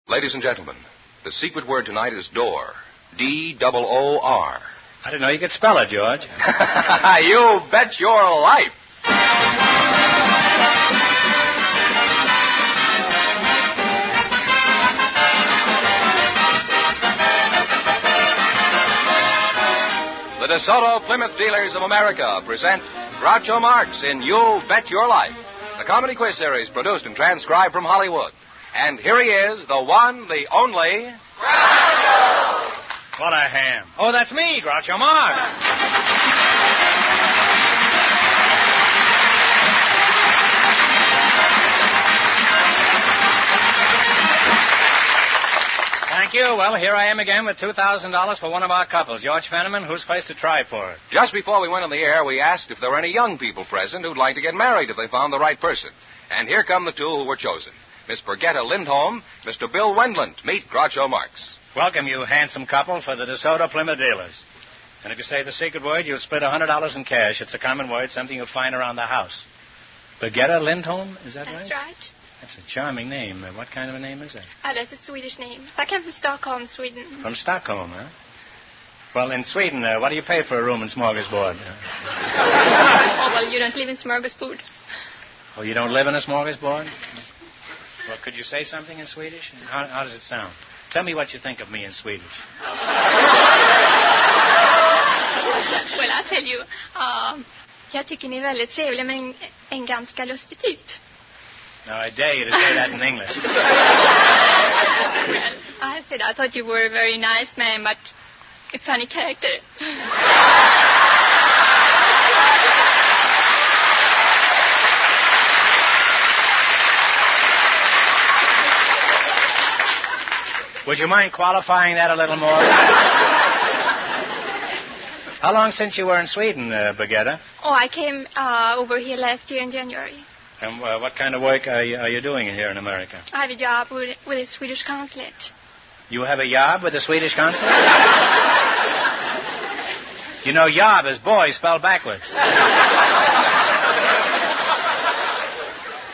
Ladies and gentlemen, the secret word tonight is door. D-O-O-R. I didn't know you could spell it, George. You bet your life. The DeSoto Plymouth Dealers of America present Groucho Marx in You Bet Your Life, the comedy quiz series produced and transcribed from Hollywood. And here he is, the one, the only... Groucho! What a ham. Oh, that's me, Groucho Marx. Thank you. Well, here I am again with $2,000 for one of our couples. George Fenneman, who's placed to try for it? Just before we went on the air, we asked if there were any young people present who'd like to get married if they found the right person. And here come the two who were chosen. Miss Brigitta Lindholm, Mr. Bill Wendland. Meet Groucho Marx. Welcome, you handsome couple, for the DeSoto Plymouth Dealers. And if you say the secret word, you'll split $100 in cash. It's a common word, something you'll find around the house. Brigitta Lindholm, is that right? That's right. That's a charming name. What kind of a name is that? That's a Swedish name. I came from Stockholm, Sweden. From Stockholm, huh? Well, in Sweden, what do you pay for a room in Smorgasbord? Oh, well, you don't live in Smorgasbord. Oh, you don't live in a smorgasbord? Well, could you say something in Swedish? How does it sound? Tell me what you think of me in Swedish. Well, I'll tell you. Jag tycker ni är väldigt trevliga, men en ganska lustig typ. Now, I dare you to say that in English. Well, I said I thought you were a very nice man, but a funny character. Would you mind qualifying that a little more? How long since you were in Sweden, Brigitta? Oh, I came over here last year in January. And what kind of work are you doing here in America? I have a job with the Swedish consulate. You have a job with the Swedish consulate? You know, job is boy spelled backwards.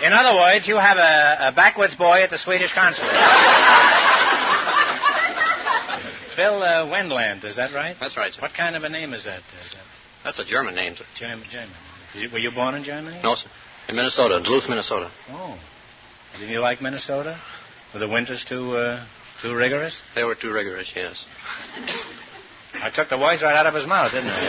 In other words, you have a backwards boy at the Swedish consulate. Bill Wendland, is that right? That's right, sir. What kind of a name is that? That's a German name, sir. German. Were you born in Germany? No, sir. In Minnesota, Duluth, Minnesota. Oh. Did you like Minnesota? Were the winters too rigorous? They were too rigorous, yes. I took the words right out of his mouth, didn't I?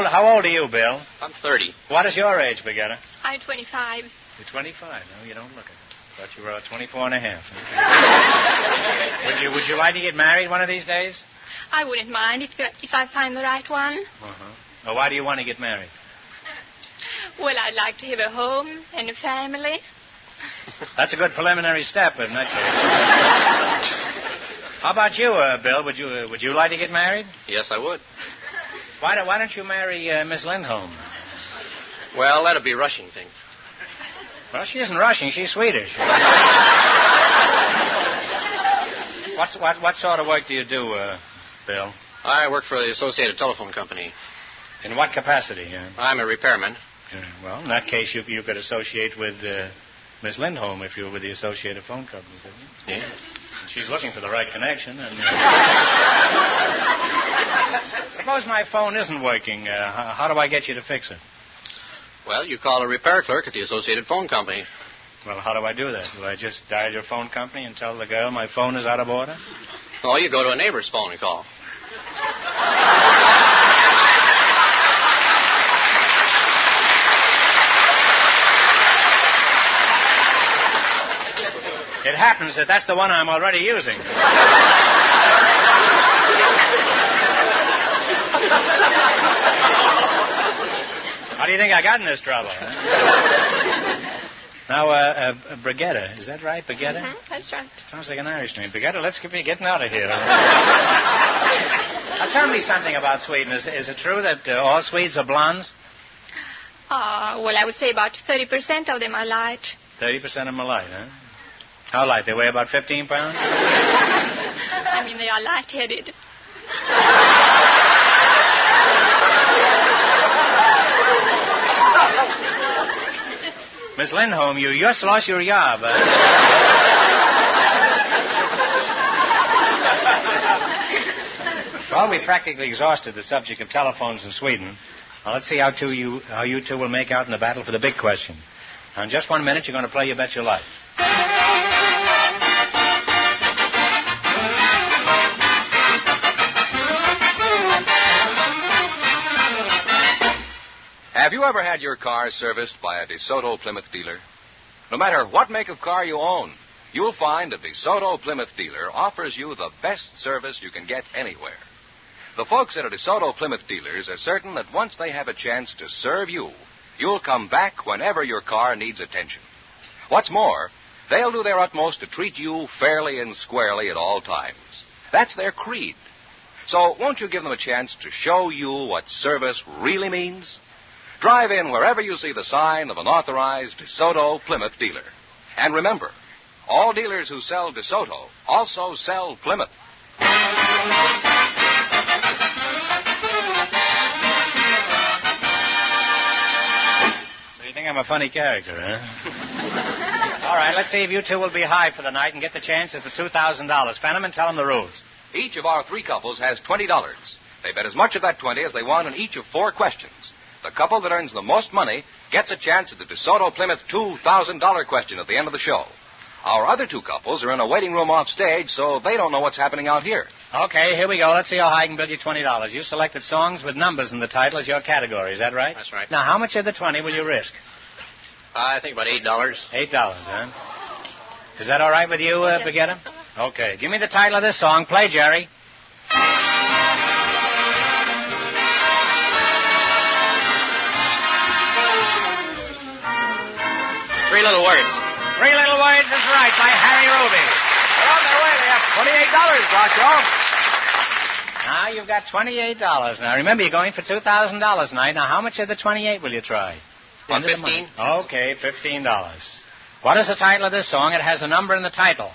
How old are you, Bill? I'm 30. What is your age, Brigitta? I'm 25. You're 25? No, you don't look it. Thought you were 24 and a half. Would you like to get married one of these days? I wouldn't mind if I find the right one. Uh-huh. Well, why do you want to get married? Well, I'd like to have a home and a family. That's a good preliminary step, isn't it? How about you, Bill? Would you like to get married? Yes, I would. Why don't you marry Miss Lindholm? Well, that'd be rushing things. Well, she isn't Russian. She's Swedish. What sort of work do you do, Bill? I work for the Associated Telephone Company. In what capacity? I'm a repairman. Well, in that case, you could associate with Miss Lindholm if you were with the Associated Phone Company, couldn't you? Yeah. She's looking for the right connection. And suppose my phone isn't working. How do I get you to fix it? Well, you call a repair clerk at the Associated Phone Company. Well, how do I do that? Do I just dial your phone company and tell the girl my phone is out of order? Oh, you go to a neighbor's phone and call. It happens that that's the one I'm already using. How do you think I got in this trouble? Huh? Now, Brigitta, is that right, Brigitta? Mm-hmm, that's right. Sounds like an Irish name. Brigitta, let's be getting out of here. Now, tell me something about Sweden. Is it true that all Swedes are blondes? Well, I would say about 30% of them are light. 30% of them are light, huh? How light? They weigh about 15 pounds? I mean, they are light-headed. Miss Lindholm, you just lost your job. Well, we practically exhausted the subject of telephones in Sweden. Now, let's see how you two will make out in the battle for the big question. Now, in just 1 minute, you're going to play You Bet Your Life. Have you ever had your car serviced by a DeSoto Plymouth dealer? No matter what make of car you own, you'll find a DeSoto Plymouth dealer offers you the best service you can get anywhere. The folks at a DeSoto Plymouth dealers are certain that once they have a chance to serve you, you'll come back whenever your car needs attention. What's more, they'll do their utmost to treat you fairly and squarely at all times. That's their creed. So won't you give them a chance to show you what service really means? Drive in wherever you see the sign of an authorized DeSoto Plymouth dealer. And remember, all dealers who sell DeSoto also sell Plymouth. So you think I'm a funny character, huh? All right, let's see if you two will be high for the night and get the chance at the $2,000. Fenneman, tell them the rules. Each of our 3 couples has $20. They bet as much of that 20 as they want in each of 4 questions. The couple that earns the most money gets a chance at the DeSoto Plymouth $2,000 question at the end of the show. Our other 2 couples are in a waiting room off stage, so they don't know what's happening out here. Okay, here we go. Let's see how high I can build you $20. You selected songs with numbers in the title as your category. Is that right? That's right. Now, how much of the 20 will you risk? I think about $8. $8, huh? Is that all right with you, Baguetta? Okay, give me the title of this song. Play, Jerry. 3 Little Words. 3 Little Words is right by Harry Ruby. They're on their way. They have $28, Groucho. Now you've got $28. Now remember, you're going for $2,000 tonight. Now how much of the 28 will you try? 15. Okay, $15. What is the title of this song? It has a number in the title.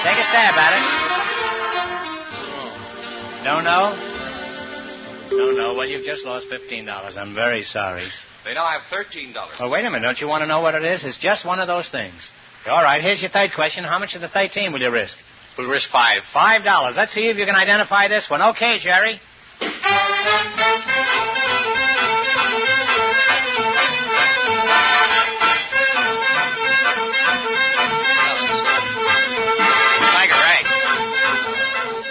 Take a stab at it. Don't know? Don't know. Well, you've just lost $15. I'm very sorry. They now have $13. Oh, wait a minute. Don't you want to know what it is? It's just one of those things. All right, here's your third question. How much of the 13 will you risk? We'll risk $5. $5. Let's see if you can identify this one. Okay, Jerry.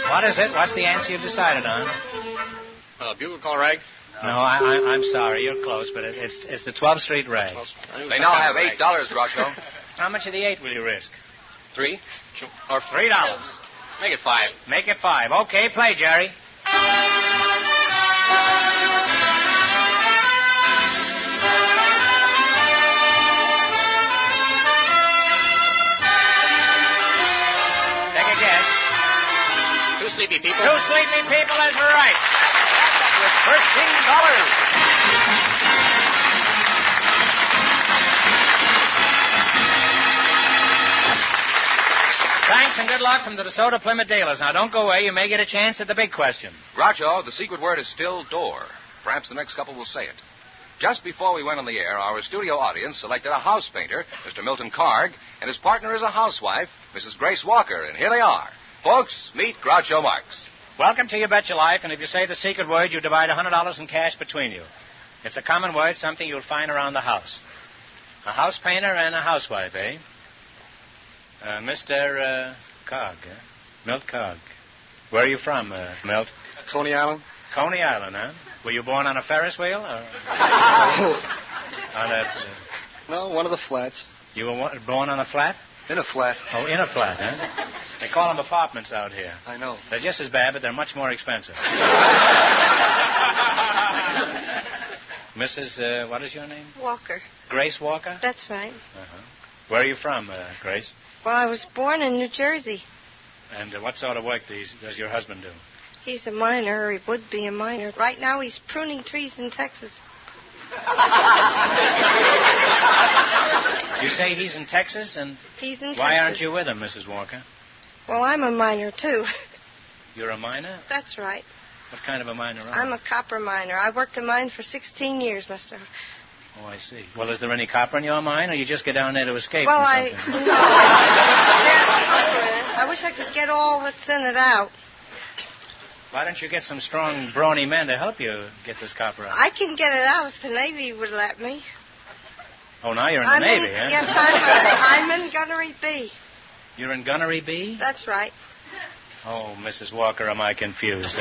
What is it? What's the answer you've decided on? Bugle Call Rag? No, I'm sorry. You're close, but it's the 12th Street Rag. They now have $8, Groucho. How much of the 8 will you risk? 3. Or $3. Make it 5. Make it 5. Okay, play, Jerry. Sleepy People. 2 Sleepy People is right. With $13. Thanks and good luck from the DeSoto Plymouth dealers. Now, don't go away. You may get a chance at the big question. Groucho, the secret word is still door. Perhaps the next couple will say it. Just before we went on the air, our studio audience selected a house painter, Mr. Milton Carg, and his partner is a housewife, Mrs. Grace Walker. And here they are. Folks, meet Groucho Marx. Welcome to You Bet Your Life, and if you say the secret word, you divide $100 in cash between you. It's a common word, something you'll find around the house. A house painter and a housewife, eh? Mr. Cog, Milt Cog. Where are you from, Milt? Coney Island. Coney Island, huh? Were you born on a Ferris wheel? Or on a... No, one of the flats. You were born on a flat? In a flat. Oh, in a flat, huh? They call them apartments out here. I know. They're just as bad, but they're much more expensive. Mrs., what is your name? Walker. Grace Walker? That's right. Uh-huh. Where are you from, Grace? Well, I was born in New Jersey. And what sort of work does your husband do? He's a miner, or he would be a miner. Right now he's pruning trees in Texas. You say he's in Texas, and he's in why Texas. aren't you with him, Mrs. Walker? Well, I'm a miner, too. You're a miner? That's right. What kind of a miner are you? I'm a copper miner. I worked a mine for 16 years, mister. Oh, I see. Well, is there any copper in your mine, or you just get down there to escape? Well, there's copper in it. I wish I could get all that's in it out. Why don't you get some strong, brawny men to help you get this copper out? I can get it out if the Navy would let me. Oh, now you're in the Navy, huh? Yes, I'm in Gunnery B. You're in Gunnery B? That's right. Oh, Mrs. Walker, am I confused?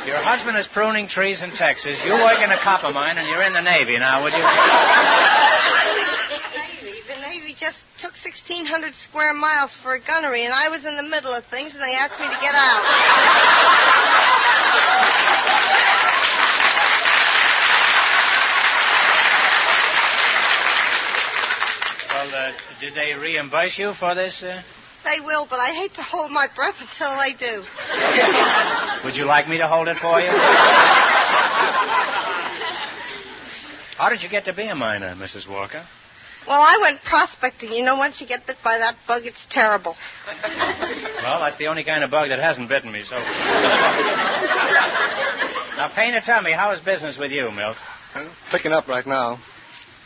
Your husband is pruning trees in Texas. You work in a copper mine, and you're in the Navy. Now, would you... The Navy just took 1,600 square miles for a gunnery, and I was in the middle of things, and they asked me to get out. Well, did they reimburse you for this? They will, but I hate to hold my breath until they do. Would you like me to hold it for you? How did you get to be a miner, Mrs. Walker? Well, I went prospecting. You know, once you get bit by that bug, it's terrible. Well, that's the only kind of bug that hasn't bitten me so far. Now, Painter, tell me, how is business with you, Milt? Picking up right now.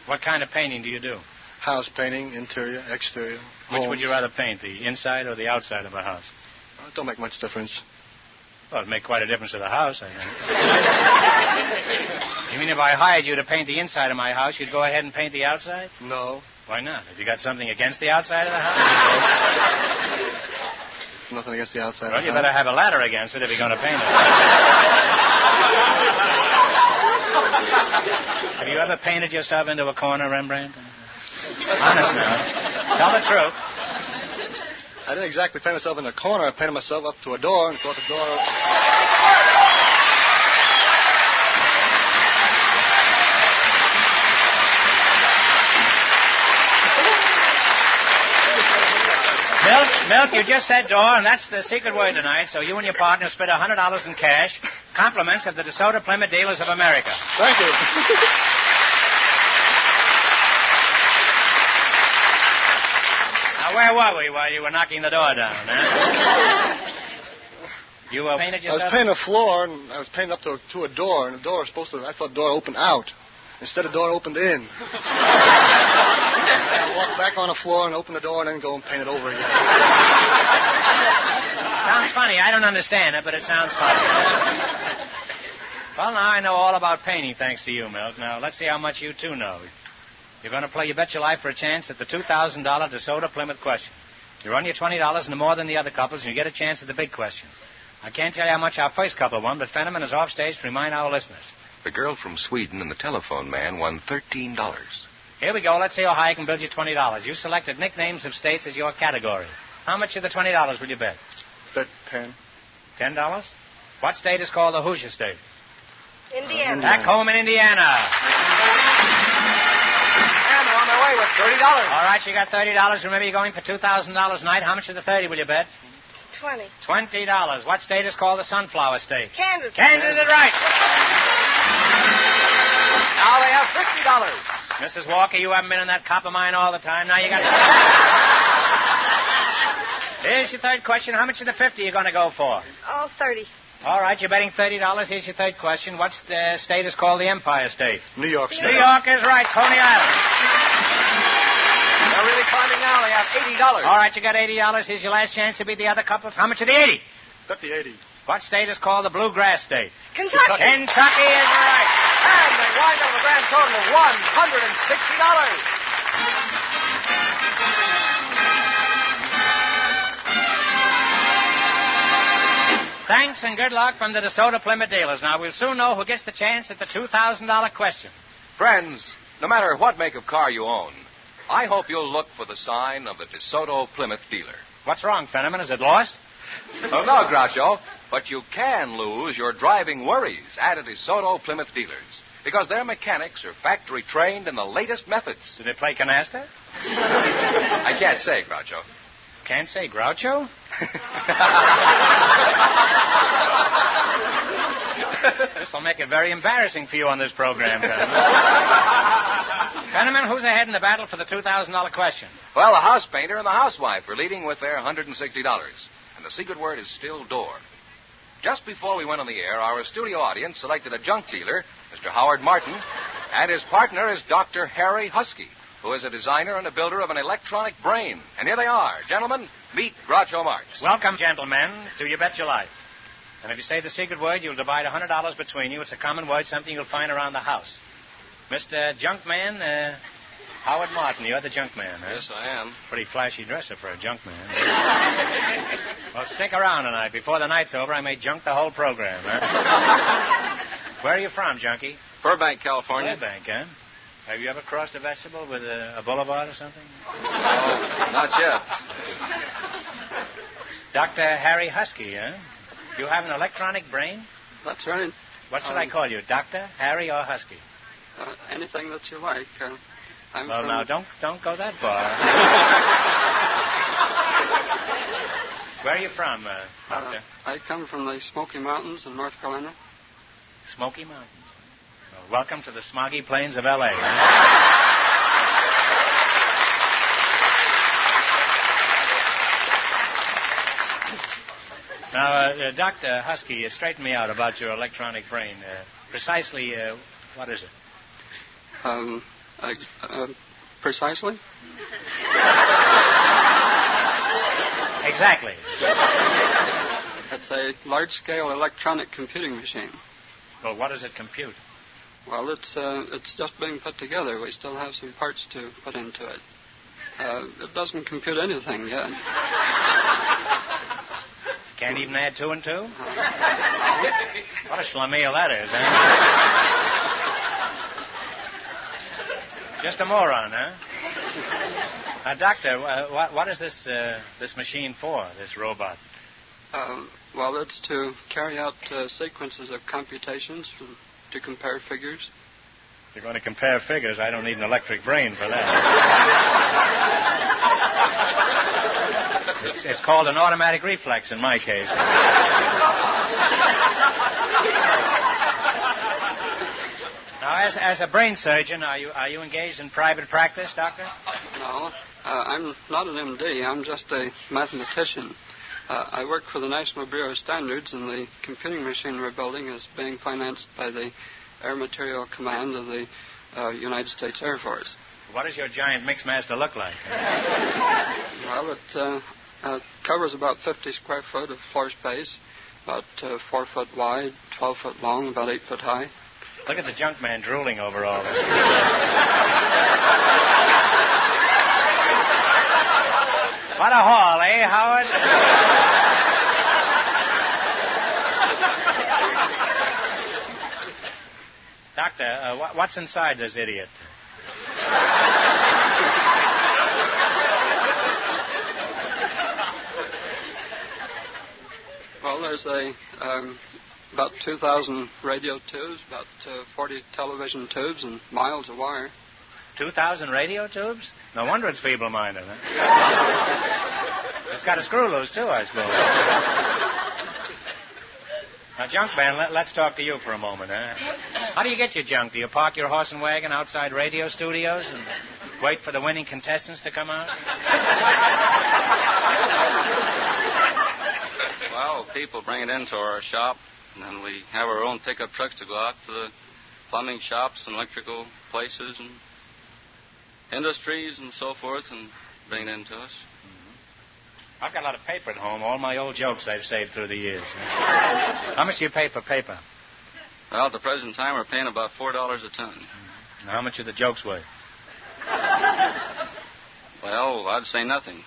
What kind of painting do you do? House painting, interior, exterior. Which would you rather paint, the inside or the outside of a house? It don't make much difference. Well, it'd make quite a difference to the house, I think. You mean if I hired you to paint the inside of my house, you'd go ahead and paint the outside? No. Why not? Have you got something against the outside of the house? Nothing against the outside. Well, you better have a ladder against it if you're going to paint it. Have you ever painted yourself into a corner, Rembrandt? Honest now. Tell the truth. I didn't exactly paint myself in a corner. I painted myself up to a door and brought the door up. Milt, you just said door, and that's the secret word tonight, so you and your partner split $100 in cash. Compliments of the DeSoto Plymouth Dealers of America. Thank you. Now, where were we while you were knocking the door down, huh? You painted yourself? I was painting a floor, and I was painting up to a door, and the door was supposed to, I thought the door opened out. Instead, the door opened in. I walked back on the floor and opened the door and then go and paint it over again. Sounds funny. I don't understand it, but it sounds funny. Well, now I know all about painting thanks to you, Milt. Now, let's see how much you two know. You're going to play You Bet Your Life for a chance at the $2,000 DeSoto Plymouth question. You run your $20 into more than the other couples, and you get a chance at the big question. I can't tell you how much our first couple won, but Fenneman is off stage to remind our listeners. The girl from Sweden and the telephone man won $13. Here we go. Let's see how high I can build you $20. You selected nicknames of states as your category. How much of the $20 will you bet? Bet 10. $10? What state is called the Hoosier State? Indiana. Back home in Indiana. And I'm on my way with $30. All right, you got $30. Remember, you're going for $2,000 tonight. How much of the 30 will you bet? 20. $20. What state is called the Sunflower State? Kansas. Kansas is right. Now they have $50. Mrs. Walker, you haven't been in that copper mine all the time. Now you got... Here's your third question. How much of the 50 are you going to go for? Oh, 30. All right, you're betting $30. Here's your third question. What state is called the Empire State? New York State. New York is right. Coney Island. They're really climbing now. They have $80. All right, you got $80. Here's your last chance to beat the other couples. How much of the 80? Bet the 80. What state is called the Bluegrass State? Kentucky. Kentucky is right. And they wind up with a grand total of $160. Thanks and good luck from the DeSoto Plymouth Dealers. Now, we'll soon know who gets the chance at the $2,000 question. Friends, no matter what make of car you own, I hope you'll look for the sign of the DeSoto Plymouth dealer. What's wrong, Fenneman? Is it lost? Oh, no, Groucho, but you can lose your driving worries at a DeSoto Plymouth dealers because their mechanics are factory trained in the latest methods. Do they play canasta? I can't say, Groucho. Can't say Groucho? This will make it very embarrassing for you on this program, Fenneman. Fenneman, who's ahead in the battle for the $2,000 question? Well, the house painter and the housewife are leading with their $160. And the secret word is still door. Just before we went on the air, our studio audience selected a junk dealer, Mr. Howard Martin, and his partner is Dr. Harry Husky, who is a designer and a builder of an electronic brain. And here they are. Gentlemen, meet Groucho Marx. Welcome, gentlemen, to You Bet Your Life. And if you say the secret word, you'll divide $100 between you. It's a common word, something you'll find around the house. Mr. Junkman, Howard Martin, you're the junkman, huh? Yes, I am. Pretty flashy dresser for a junkman. Well, stick around tonight. Before the night's over, I may junk the whole program, huh? Where are you from, junkie? Burbank, California. Burbank, huh? Have you ever crossed a vegetable with a boulevard or something? Oh, not yet. Dr. Harry Husky, huh? You have an electronic brain? That's right. What should I call you, Doctor, Harry, or Husky? Anything that you like. Now, don't go that far. Where are you from, Doctor? I come from the Smoky Mountains in North Carolina. Smoky Mountains. Well, welcome to the smoggy plains of L.A. Huh? Now, Dr. Husky, straighten me out about your electronic brain. Precisely, what is it? Precisely? Exactly. It's a large-scale electronic computing machine. Well, what does it compute? Well, it's just being put together. We still have some parts to put into it. It doesn't compute anything yet. Can't even add 2 and 2? What a schlemiel that is, huh? Just a moron, huh? Doctor, what is this machine for, this robot? Well, it's to carry out sequences of computations to compare figures. If you're going to compare figures, I don't need an electric brain for that. It's called an automatic reflex in my case. Now, as a brain surgeon, are you engaged in private practice, Doctor? No, I'm not an MD. I'm just a mathematician. I work for the National Bureau of Standards, and the computing machine we're building is being financed by the Air Material Command of the United States Air Force. What does your giant mixmaster look like? Well, it covers about 50 square foot of floor space, about 4 foot wide, 12 foot long, about 8 foot high. Look at the junk man drooling over all this. What a haul, eh, Howard? Doctor, what's inside this idiot? Well, there's about 2,000 radio tubes, about 40 television tubes, and miles of wire. 2,000 radio tubes? No wonder it's feeble-minded, huh? It's got a screw loose, too, I suppose. Now, junk man, let's talk to you for a moment, huh? How do you get your junk? Do you park your horse and wagon outside radio studios and wait for the winning contestants to come out? Well, people bring it into our shop, and then we have our own pickup trucks to go out to the plumbing shops and electrical places and industries and so forth and bring it into us. Mm-hmm. I've got a lot of paper at home, all my old jokes I've saved through the years. How much do you pay for paper? Well, at the present time, we're paying about $4 a ton. Mm-hmm. Now, how much are the jokes worth? Well, I'd say nothing.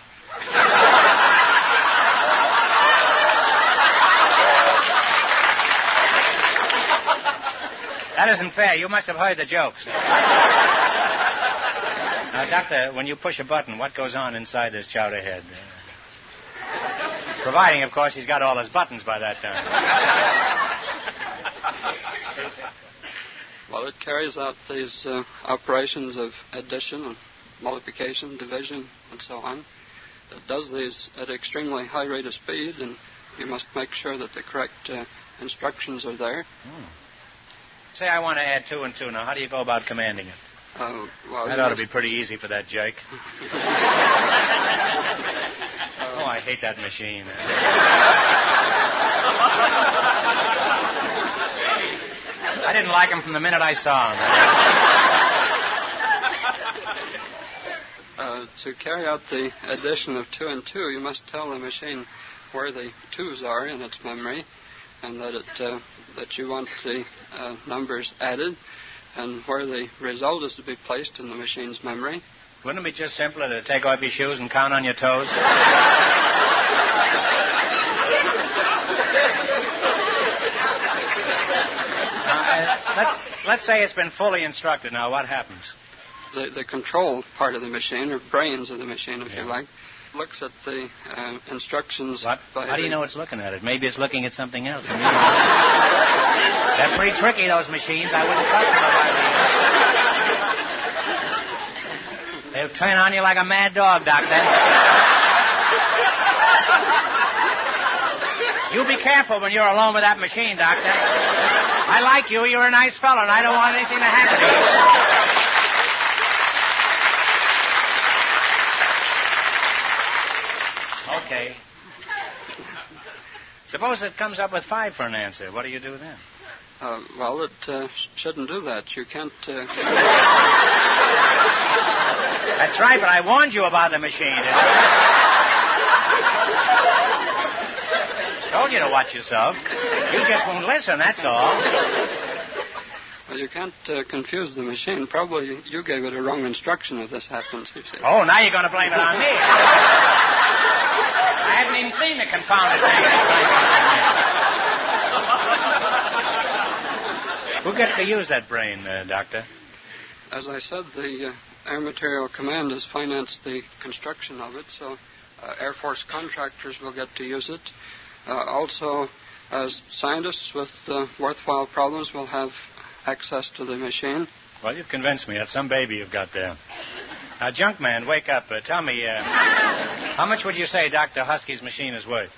That isn't fair. You must have heard the jokes. Now, Doctor, when you push a button, what goes on inside this chowder head? Providing, of course, he's got all his buttons by that time. Well, it carries out these operations of addition and multiplication, division, and so on. It does these at an extremely high rate of speed, and you must make sure that the correct instructions are there. Say I want to add 2 and 2. Now, how do you go about commanding it? Well, that ought to be pretty easy for that Jake. Oh, I hate that machine. I didn't like him from the minute I saw him. To carry out the addition of 2 and 2, you must tell the machine where the 2's are in its memory, and that you want the numbers added, and where the result is to be placed in the machine's memory. Wouldn't it be just simpler to take off your shoes and count on your toes? Let's say it's been fully instructed. Now, what happens? The control part of the machine, or brains of the machine, if you like, looks at the instructions. What? How do you know it's looking at it? Maybe it's looking at something else. They're pretty tricky, those machines. I wouldn't trust them. They'll turn on you like a mad dog, Doctor. You be careful when you're alone with that machine, Doctor. I like you. You're a nice fellow, and I don't want anything to happen to you. Okay. Suppose it comes up with 5 for an answer. What do you do then? Well, it shouldn't do that. You can't... That's right, but I warned you about the machine. Told you to watch yourself. You just won't listen, that's all. Well, you can't confuse the machine. Probably you gave it a wrong instruction if this happens, you see. Oh, now you're going to blame it on me. I haven't even seen the confounded thing. Who gets to use that brain, Doctor? As I said, the Air Material Command has financed the construction of it, so Air Force contractors will get to use it. Also, as scientists with worthwhile problems will have access to the machine. Well, you've convinced me. That's some baby you've got there. Now, Junkman, wake up. Tell me, how much would you say Dr. Husky's machine is worth?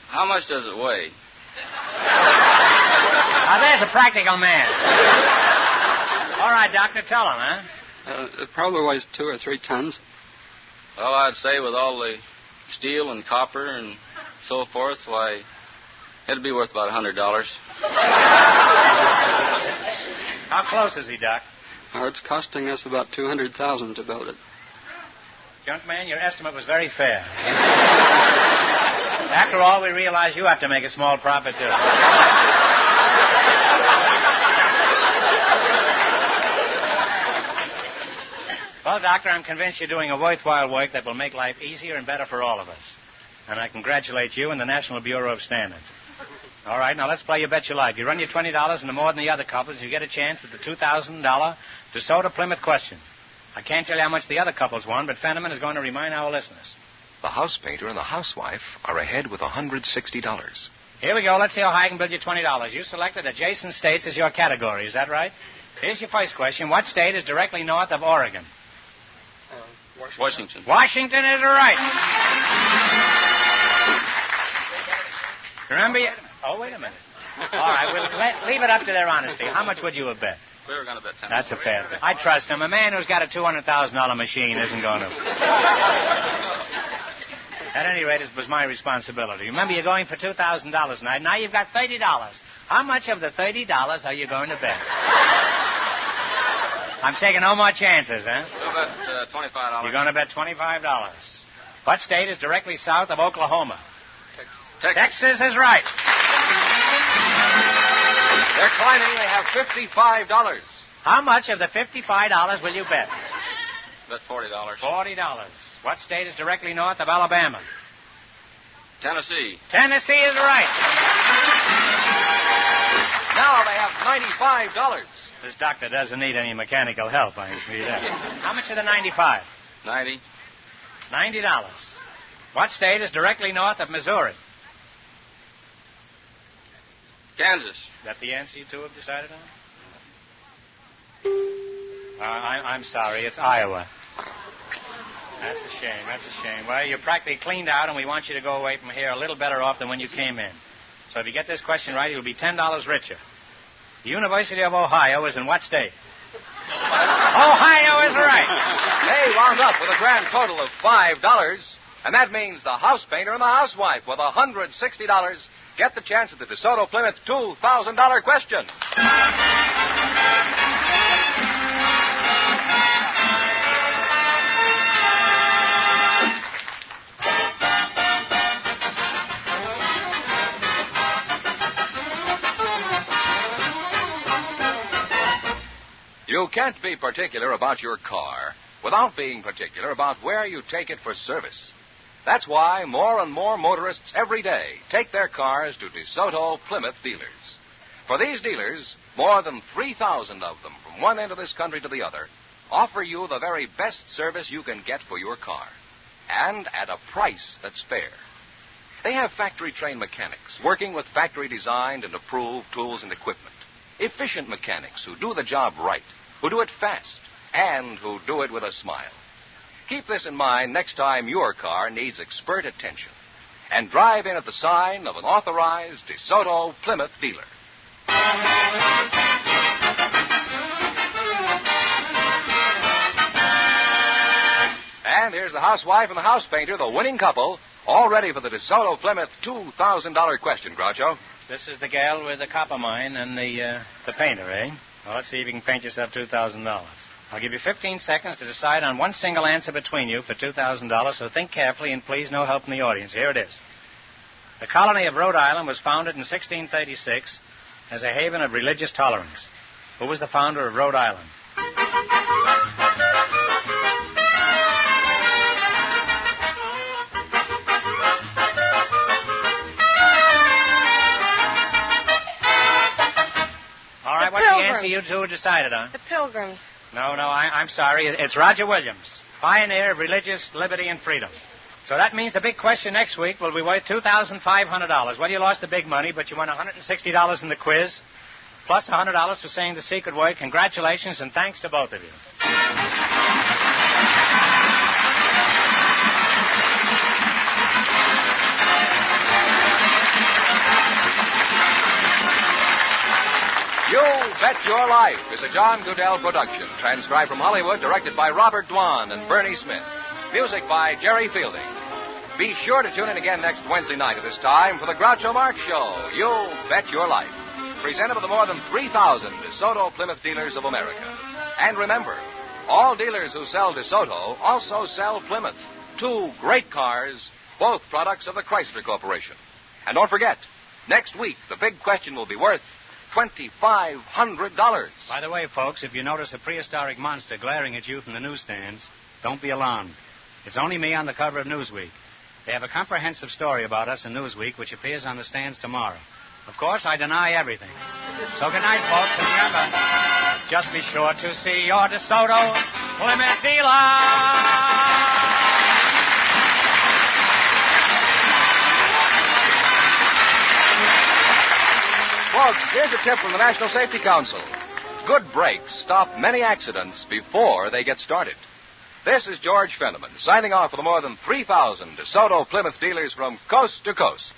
How much does it weigh? Now, there's a practical man. All right, Doctor, tell him, huh? It probably weighs 2 or 3 tons. Well, I'd say with all the steel and copper and so forth, why, it'd be worth about $100. How close is he, Doc? It's costing us about $200,000 to build it. Junkman, your estimate was very fair. After all, we realize you have to make a small profit, too. Well, Doctor, I'm convinced you're doing a worthwhile work that will make life easier and better for all of us. And I congratulate you and the National Bureau of Standards. All right, now let's play You Bet Your Life. You run your $20 into more than the other couples, you get a chance at the $2,000 DeSoto Plymouth question. I can't tell you how much the other couples won, but Fenneman is going to remind our listeners. The house painter and the housewife are ahead with $160. Here we go. Let's see how high I can build you $20. You selected adjacent states as your category. Is that right? Here's your first question. What state is directly north of Oregon? Washington. Washington is right. Remember you... Oh, wait a minute. All right, we'll leave it up to their honesty. How much would you have bet? We were going to bet $10. That's a fair bet. I trust him. A man who's got a $200,000 machine isn't going to... At any rate, it was my responsibility. Remember, you're going for $2,000 tonight. Now you've got $30. How much of the $30 are you going to bet? I'm taking no more chances, huh? We'll bet $25. You're going to bet $25. What state is directly south of Oklahoma? Texas is right. They're climbing. They have $55. How much of the $55 will you bet? Bet $40. $40. What state is directly north of Alabama? Tennessee. Tennessee is right. Now they have $95. This doctor doesn't need any mechanical help, I can see that. How much of the 95? 90. $90. What state is directly north of Missouri? Kansas. Is that the answer you two have decided on? I'm sorry. It's Iowa. That's a shame. That's a shame. Well, you're practically cleaned out, and we want you to go away from here a little better off than when you came in. So if you get this question right, you'll be $10 richer. The University of Ohio is in what state? Ohio is right. They wound up with a grand total of $5, and that means the house painter and the housewife with $160 get the chance at the DeSoto Plymouth $2,000 question. You can't be particular about your car without being particular about where you take it for service. That's why more and more motorists every day take their cars to DeSoto Plymouth dealers. For these dealers, more than 3,000 of them from one end of this country to the other, offer you the very best service you can get for your car, and at a price that's fair. They have factory-trained mechanics working with factory-designed and approved tools and equipment, efficient mechanics who do the job right, who do it fast, and who do it with a smile. Keep this in mind next time your car needs expert attention. And drive in at the sign of an authorized DeSoto Plymouth dealer. And here's the housewife and the house painter, the winning couple, all ready for the DeSoto Plymouth $2,000 question, Groucho. This is the gal with the copper mine and the painter, eh? Well, let's see if you can paint yourself $2,000. I'll give you 15 seconds to decide on one single answer between you for $2,000, so think carefully and please no help from the audience. Here it is. The colony of Rhode Island was founded in 1636 as a haven of religious tolerance. Who was the founder of Rhode Island? All right, what's the answer you two decided on? The Pilgrims. No, I'm sorry. It's Roger Williams, pioneer of religious liberty and freedom. So that means the big question next week will be worth $2,500. Well, you lost the big money, but you won $160 in the quiz, plus $100 for saying the secret word. Congratulations, and thanks to both of you. You Bet Your Life is a John Goodell production, transcribed from Hollywood, directed by Robert Dwan and Bernie Smith. Music by Jerry Fielding. Be sure to tune in again next Wednesday night at this time for the Groucho Marx Show, You Bet Your Life, presented by the more than 3,000 DeSoto Plymouth dealers of America. And remember, all dealers who sell DeSoto also sell Plymouth, two great cars, both products of the Chrysler Corporation. And don't forget, next week the big question will be worth $2,500. By the way, folks, if you notice a prehistoric monster glaring at you from the newsstands, don't be alarmed. It's only me on the cover of Newsweek. They have a comprehensive story about us in Newsweek, which appears on the stands tomorrow. Of course, I deny everything. So good night, folks, and remember, just be sure to see your DeSoto Plymouth dealer. Folks, here's a tip from the National Safety Council. Good brakes stop many accidents before they get started. This is George Fenneman, signing off for the more than 3,000 DeSoto Plymouth dealers from coast to coast.